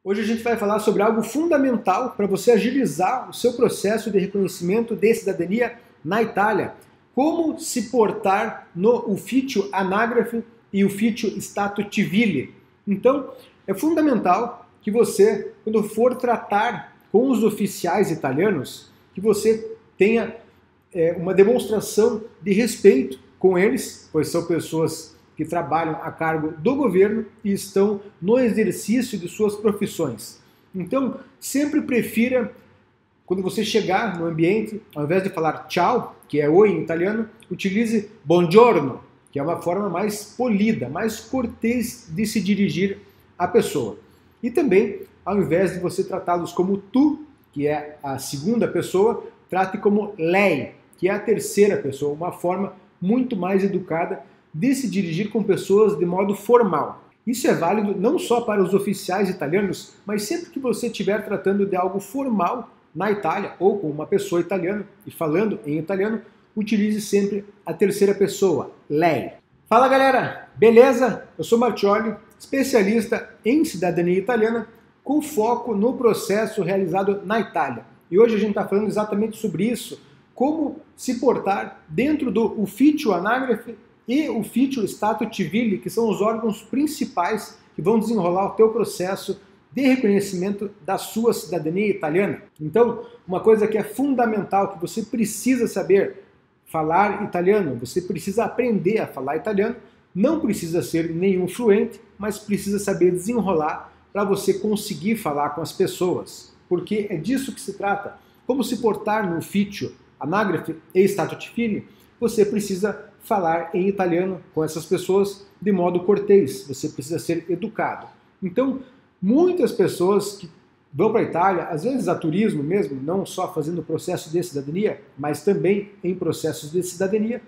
Hoje a gente vai falar sobre algo fundamental para você agilizar o seu processo de reconhecimento de cidadania na Itália. Como se portar no Ufficio Anagrafe e Ufficio Stato Civile. Então, é fundamental que você, quando for tratar com os oficiais italianos, que você tenha uma demonstração de respeito com eles, pois são pessoas que trabalham a cargo do governo e estão no exercício de suas profissões. Então, sempre prefira, quando você chegar no ambiente, ao invés de falar tchau, que é oi em italiano, utilize buongiorno, que é uma forma mais polida, mais cortês de se dirigir à pessoa. E também, ao invés de você tratá-los como tu, que é a segunda pessoa, trate como lei, que é a terceira pessoa, uma forma muito mais educada de se dirigir com pessoas de modo formal. Isso é válido não só para os oficiais italianos, mas sempre que você estiver tratando de algo formal na Itália ou com uma pessoa italiana e falando em italiano, utilize sempre a terceira pessoa, lei. Fala galera, beleza? Eu sou Martioli, especialista em cidadania italiana, com foco no processo realizado na Itália. E hoje a gente está falando exatamente sobre isso, como se portar dentro do Ufficio Anagrafe e o Ufficio Stato Civile, que são os órgãos principais que vão desenrolar o teu processo de reconhecimento da sua cidadania italiana. Então, uma coisa que é fundamental, que você precisa saber, falar italiano, você precisa aprender a falar italiano, não precisa ser nenhum fluente, mas precisa saber desenrolar para você conseguir falar com as pessoas, porque é disso que se trata. Como se portar no Ufficio Anagrafe e Stato Civile, você precisa falar em italiano com essas pessoas de modo cortês, você precisa ser educado. Então, muitas pessoas que vão para a Itália, às vezes a turismo mesmo, não só fazendo o processo de cidadania, mas também em processos de cidadania,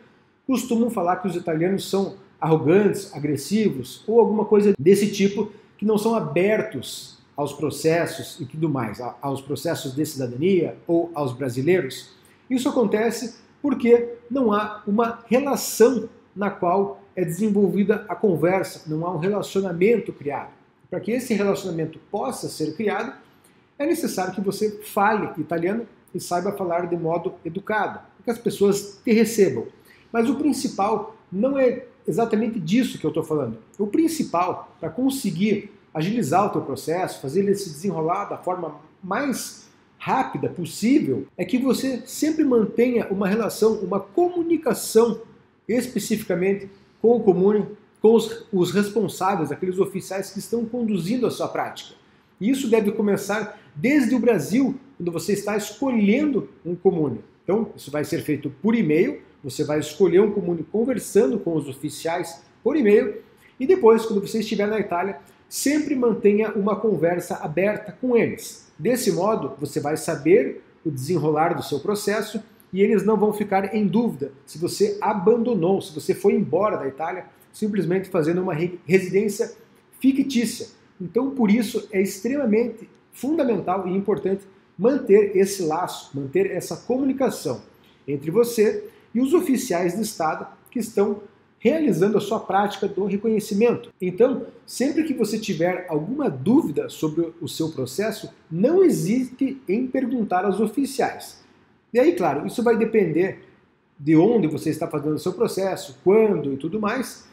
costumam falar que os italianos são arrogantes, agressivos ou alguma coisa desse tipo, que não são abertos aos processos e tudo mais, aos processos de cidadania ou aos brasileiros. Isso acontece porque não há uma relação na qual é desenvolvida a conversa, não há um relacionamento criado. Para que esse relacionamento possa ser criado, é necessário que você fale italiano e saiba falar de modo educado, para que as pessoas te recebam. Mas o principal não é exatamente disso que eu estou falando. O principal, para conseguir agilizar o teu processo, fazer ele se desenrolar da forma mais rápida possível, é que você sempre mantenha uma relação, uma comunicação especificamente com o comune, com os responsáveis, aqueles oficiais que estão conduzindo a sua prática. E isso deve começar desde o Brasil, quando você está escolhendo um comune. Então, isso vai ser feito por e-mail, você vai escolher um comune conversando com os oficiais por e-mail, e depois, quando você estiver na Itália, sempre mantenha uma conversa aberta com eles. Desse modo, você vai saber o desenrolar do seu processo e eles não vão ficar em dúvida se você abandonou, se você foi embora da Itália, simplesmente fazendo uma residência fictícia. Então, por isso, é extremamente fundamental e importante manter esse laço, manter essa comunicação entre você e os oficiais de Estado que estão realizando a sua prática do reconhecimento. Então, sempre que você tiver alguma dúvida sobre o seu processo, não hesite em perguntar aos oficiais. E aí, claro, isso vai depender de onde você está fazendo o seu processo, quando e tudo mais,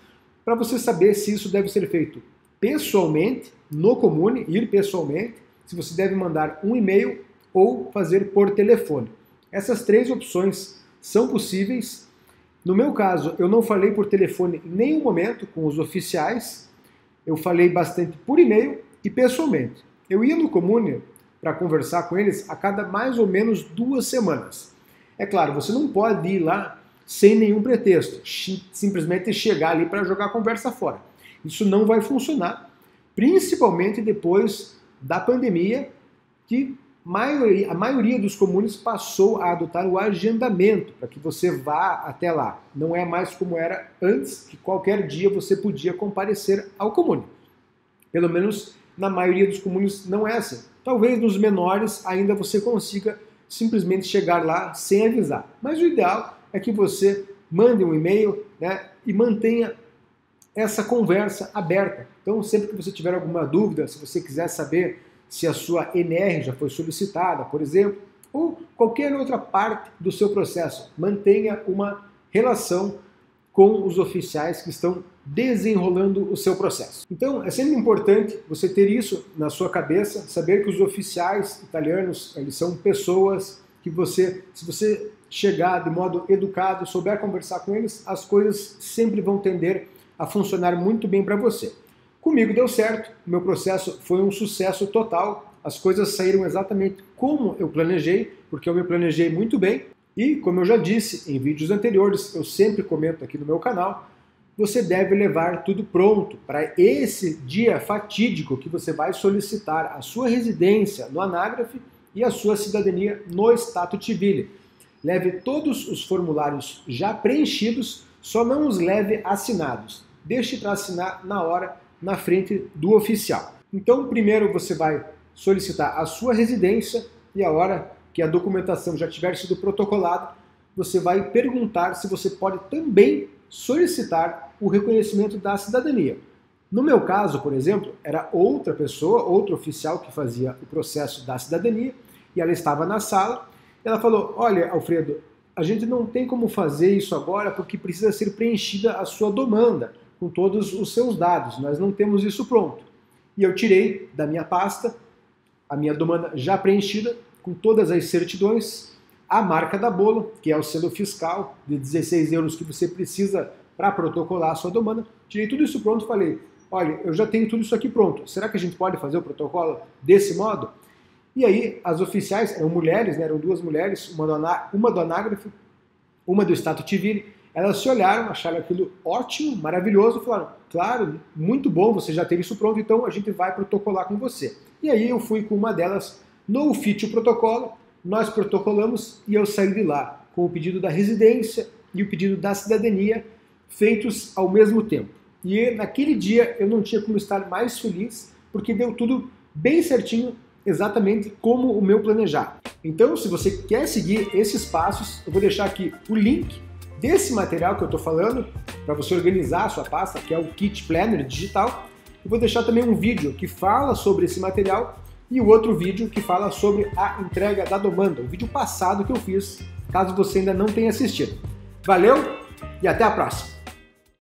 para você saber se isso deve ser feito pessoalmente, no comune, ir pessoalmente, se você deve mandar um e-mail ou fazer por telefone. Essas três opções são possíveis. No meu caso, eu não falei por telefone em nenhum momento com os oficiais, eu falei bastante por e-mail e pessoalmente. Eu ia no comune para conversar com eles a cada mais ou menos 2 semanas. É claro, você não pode ir lá sem nenhum pretexto, simplesmente chegar ali para jogar a conversa fora. Isso não vai funcionar, principalmente depois da pandemia, que a maioria dos comunes passou a adotar o agendamento para que você vá até lá. Não é mais como era antes, que qualquer dia você podia comparecer ao comune. Pelo menos na maioria dos comunes não é assim. Talvez nos menores ainda você consiga simplesmente chegar lá sem avisar. Mas o ideal é que você mande um e-mail, né, e mantenha essa conversa aberta. Então, sempre que você tiver alguma dúvida, se você quiser saber se a sua NR já foi solicitada, por exemplo, ou qualquer outra parte do seu processo. Mantenha uma relação com os oficiais que estão desenrolando o seu processo. Então, é sempre importante você ter isso na sua cabeça, saber que os oficiais italianos, eles são pessoas que se você chegar de modo educado, souber conversar com eles, as coisas sempre vão tender a funcionar muito bem para você. Comigo deu certo, o meu processo foi um sucesso total, as coisas saíram exatamente como eu planejei, porque eu me planejei muito bem, e como eu já disse em vídeos anteriores, eu sempre comento aqui no meu canal, você deve levar tudo pronto para esse dia fatídico que você vai solicitar a sua residência no Anagrafe e a sua cidadania no Stato Civile. Leve todos os formulários já preenchidos, só não os leve assinados. Deixe para assinar na hora, na frente do oficial. Então, primeiro você vai solicitar a sua residência e a hora que a documentação já tiver sido protocolada, você vai perguntar se você pode também solicitar o reconhecimento da cidadania. No meu caso, por exemplo, era outra pessoa, outro oficial que fazia o processo da cidadania, e ela estava na sala. Ela falou: olha, Alfredo, a gente não tem como fazer isso agora porque precisa ser preenchida a sua demanda com todos os seus dados, nós não temos isso pronto. E eu tirei da minha pasta a minha demanda já preenchida, com todas as certidões, a marca da bolo, que é o selo fiscal de 16 euros que você precisa para protocolar a sua demanda. Tirei tudo isso pronto e falei: olha, eu já tenho tudo isso aqui pronto, será que a gente pode fazer o protocolo desse modo? E aí as oficiais, eram mulheres, né, eram duas mulheres, uma do Anagrafe, uma do Stato Civile, elas se olharam, acharam aquilo ótimo, maravilhoso, falaram: claro, muito bom, você já tem isso pronto, então a gente vai protocolar com você. E aí eu fui com uma delas no Ofício Protocolo, nós protocolamos e eu saí de lá com o pedido da residência e o pedido da cidadania feitos ao mesmo tempo. E naquele dia eu não tinha como estar mais feliz, porque deu tudo bem certinho, exatamente como o meu planejado. Então, se você quer seguir esses passos, eu vou deixar aqui o link desse material que eu estou falando, para você organizar a sua pasta, que é o Kit Planner digital. Eu vou deixar também um vídeo que fala sobre esse material e o outro vídeo que fala sobre a entrega da demanda, o vídeo passado que eu fiz, caso você ainda não tenha assistido. Valeu e até a próxima!